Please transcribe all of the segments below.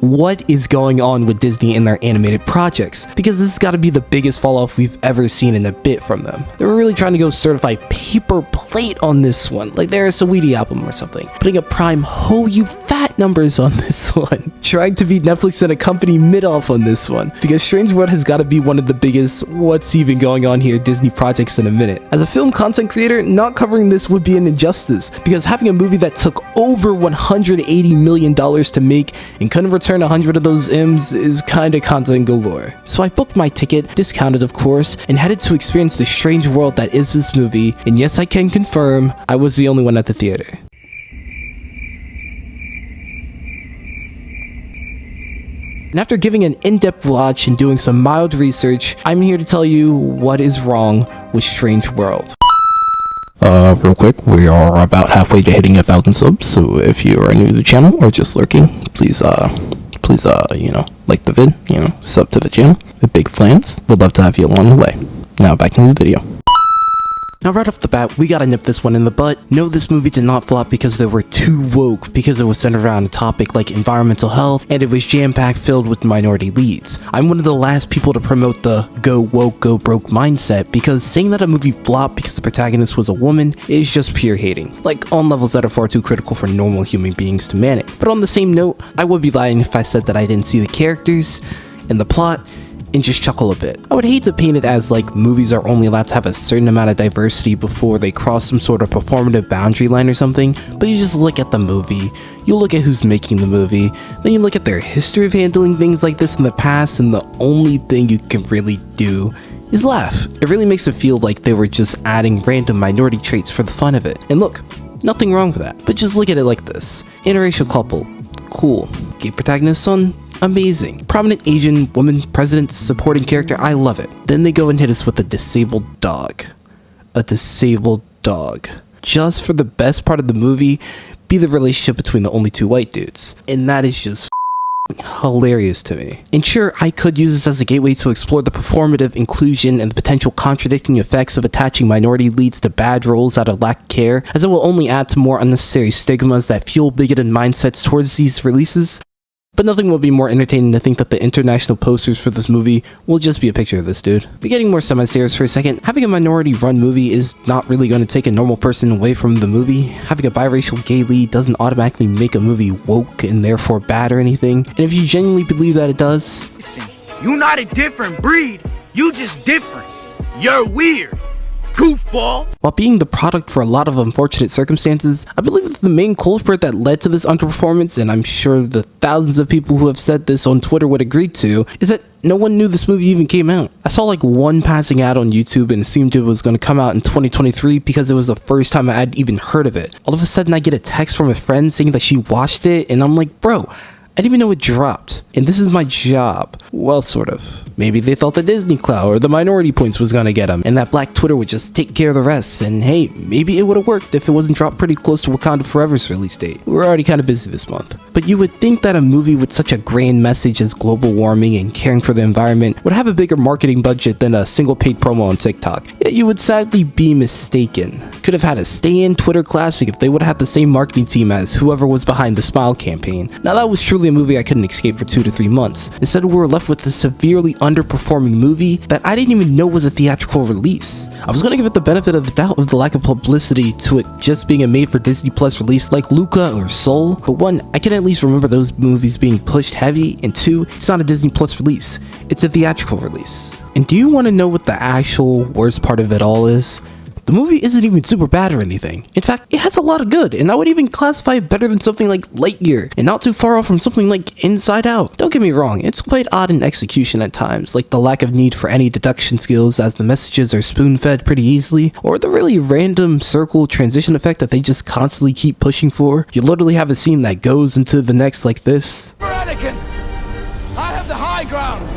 What is going on with Disney and their animated projects? Because this has got to be the biggest fall off we've ever seen in a bit from them. They were really trying to go certified paper plate on this one, like they're a Saweetie album or something. Putting up prime ho you fat numbers on this one. Trying to beat Netflix and a company mid-off on this one. Because Strange World has got to be one of the biggest what's even going on here Disney projects in a minute. As a film content creator, not covering this would be an injustice. Because having a movie that took over $180 million to make and couldn't return 100 of those M's is kinda content galore. So I booked my ticket, discounted of course, and headed to experience the strange world that is this movie, and yes I can confirm, I was the only one at the theater. And after giving an in-depth watch and doing some mild research, I'm here to tell you what is wrong with Strange World. Real quick, we are about halfway to hitting 1,000 subs, so if you are new to the channel or just lurking, please, like the vid, sub to the channel. With big plans, would love to have you along the way. Now back into the video. Now right off the bat, we gotta nip this one in the butt. No, this movie did not flop because they were too woke, because it was centered around a topic like environmental health, and it was jam-packed filled with minority leads. I'm one of the last people to promote the go woke, go broke mindset, because saying that a movie flopped because the protagonist was a woman is just pure hating, like on levels that are far too critical for normal human beings to manage. But on the same note, I would be lying if I said that I didn't see the characters and the plot and just chuckle a bit. I would hate to paint it as like movies are only allowed to have a certain amount of diversity before they cross some sort of performative boundary line or something, but you just look at the movie, you look at who's making the movie, then you look at their history of handling things like this in the past, and the only thing you can really do is laugh. It really makes it feel like they were just adding random minority traits for the fun of it. And look, nothing wrong with that, but just look at it like this. Interracial couple, cool. Gay protagonist son, amazing. Prominent Asian woman president supporting character, I love it. Then they go and hit us with a disabled dog. A disabled dog. Just for the best part of the movie, be the relationship between the only two white dudes. And that is just hilarious to me. And sure, I could use this as a gateway to explore the performative inclusion and the potential contradicting effects of attaching minority leads to bad roles out of lack of care, as it will only add to more unnecessary stigmas that fuel bigoted mindsets towards these releases. But nothing will be more entertaining to think that the international posters for this movie will just be a picture of this dude. But getting more semi-serious for a second, having a minority-run movie is not really going to take a normal person away from the movie. Having a biracial gay lead doesn't automatically make a movie woke and therefore bad or anything. And if you genuinely believe that it does, listen, you not a different breed, you just different. You're weird. Goofball. While being the product for a lot of unfortunate circumstances, I believe that the main culprit that led to this underperformance, and I'm sure the thousands of people who have said this on Twitter would agree to, is that no one knew this movie even came out. I saw like one passing ad on YouTube and it seemed it was going to come out in 2023 because it was the first time I had even heard of it. All of a sudden I get a text from a friend saying that she watched it, and I'm like, bro, I didn't even know it dropped, and this is my job. Well, sort of. Maybe they thought the Disney clout or the minority points was gonna get them, and that Black Twitter would just take care of the rest, and hey, maybe it would've worked if it wasn't dropped pretty close to Wakanda Forever's release date. We're already kinda busy this month. But you would think that a movie with such a grand message as global warming and caring for the environment would have a bigger marketing budget than a single paid promo on TikTok. Yet you would sadly be mistaken. Could have had a stay-in Twitter classic if they would have had the same marketing team as whoever was behind the Smile campaign. Now that was truly a movie I couldn't escape for 2 to 3 months. Instead, we were left with a severely underperforming movie that I didn't even know was a theatrical release. I was gonna give it the benefit of the doubt of the lack of publicity to it just being a made for Disney Plus release like Luca or Soul, but one, I can at least remember those movies being pushed heavy, and two, it's not a Disney Plus release, it's a theatrical release. And do you want to know what the actual worst part of it all is? The movie isn't even super bad or anything. In fact, it has a lot of good, and I would even classify it better than something like Lightyear, and not too far off from something like Inside Out. Don't get me wrong, it's quite odd in execution at times, like the lack of need for any deduction skills as the messages are spoon-fed pretty easily, or the really random circle transition effect that they just constantly keep pushing for. You literally have a scene that goes into the next like this. Anakin, I have the high ground.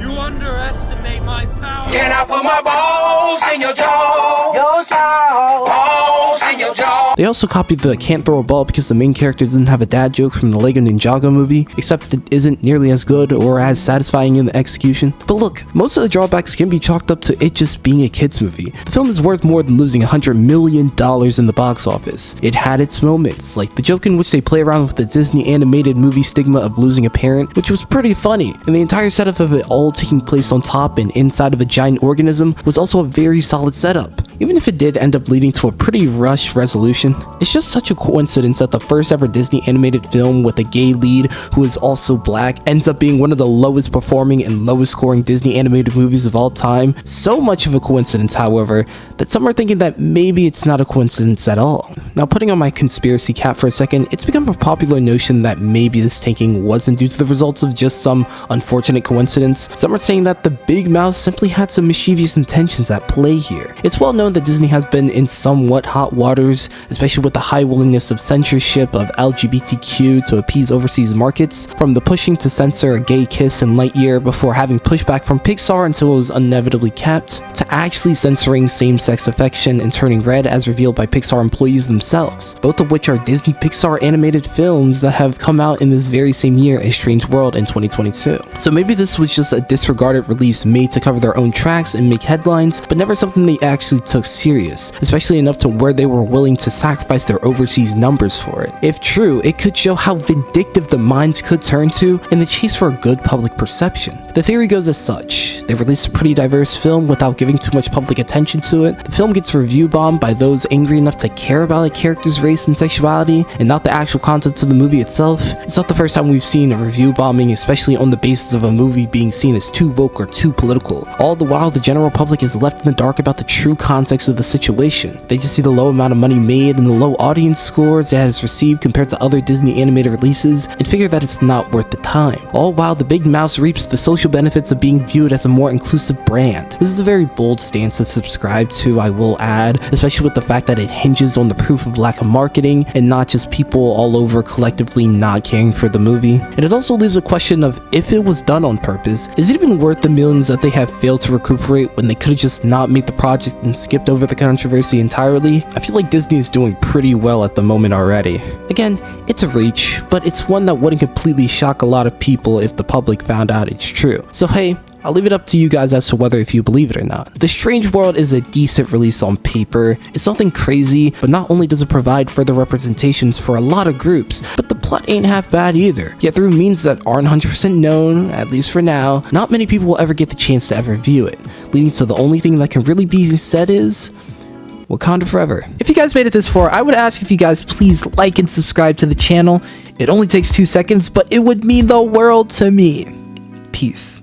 You underestimate my power. Can I put my balls in your jaw? Your jaw. Balls in your jaw. They also copied the can't throw a ball because the main character doesn't have a dad joke from the Lego Ninjago movie, except it isn't nearly as good or as satisfying in the execution. But look, most of the drawbacks can be chalked up to it just being a kids movie. The film is worth more than losing $100 million in the box office. It had its moments, like the joke in which they play around with the Disney animated movie stigma of losing a parent, which was pretty funny, and the entire setup of it all taking place on top and inside of a giant organism was also a very solid setup. Even if it did end up leading to a pretty rushed resolution, it's just such a coincidence that the first ever Disney animated film with a gay lead who is also black ends up being one of the lowest performing and lowest scoring Disney animated movies of all time. So much of a coincidence, however, that some are thinking that maybe it's not a coincidence at all. Now, putting on my conspiracy cap for a second, it's become a popular notion that maybe this tanking wasn't due to the results of just some unfortunate coincidence. Some are saying that the Big Mouth simply had some mischievous intentions at play here. It's well known that Disney has been in somewhat hot waters, especially with the high willingness of censorship of LGBTQ to appease overseas markets, from the pushing to censor a gay kiss in Lightyear before having pushback from Pixar until it was inevitably capped, to actually censoring same-sex affection and turning red as revealed by Pixar employees themselves, both of which are Disney Pixar animated films that have come out in this very same year as Strange World in 2022. So maybe this was just a disregarded release made to cover their own tracks and make headlines, but never something they actually took serious, especially enough to where they were willing to sacrifice their overseas numbers for it. If true, it could show how vindictive the minds could turn to in the chase for a good public perception. The theory goes as such: they released a pretty diverse film without giving too much public attention to it. The film gets review bombed by those angry enough to care about a character's race and sexuality, and not the actual content of the movie itself. It's not the first time we've seen a review bombing, especially on the basis of a movie being seen as too woke or too political. All the while, the general public is left in the dark about the true context of the situation. They just see the low amount of money made and the low audience scores it has received compared to other Disney animated releases, and figure that it's not worth the time. All while the Big Mouse reaps the social benefits of being viewed as a more inclusive brand. This is a very bold stance to subscribe to, I will add, especially with the fact that it hinges on the proof of lack of marketing and not just people all over collectively not caring for the movie. And it also leaves a question of, if it was done on purpose, is it even worth the millions that they have failed to recuperate when they could have just not made the project and skipped over the controversy entirely? I feel like Disney is doing pretty well at the moment already. Again, it's a reach, but it's one that wouldn't completely shock a lot of people if the public found out it's true. So hey, I'll leave it up to you guys as to whether if you believe it or not. The Strange World is a decent release on paper. It's nothing crazy, but not only does it provide further representations for a lot of groups, but the plot ain't half bad either. Yet through means that aren't 100% known, at least for now, not many people will ever get the chance to ever view it, leading to the only thing that can really be said is Wakanda forever. If you guys made it this far, I would ask if you guys please like and subscribe to the channel. It only takes 2 seconds, but it would mean the world to me. Peace.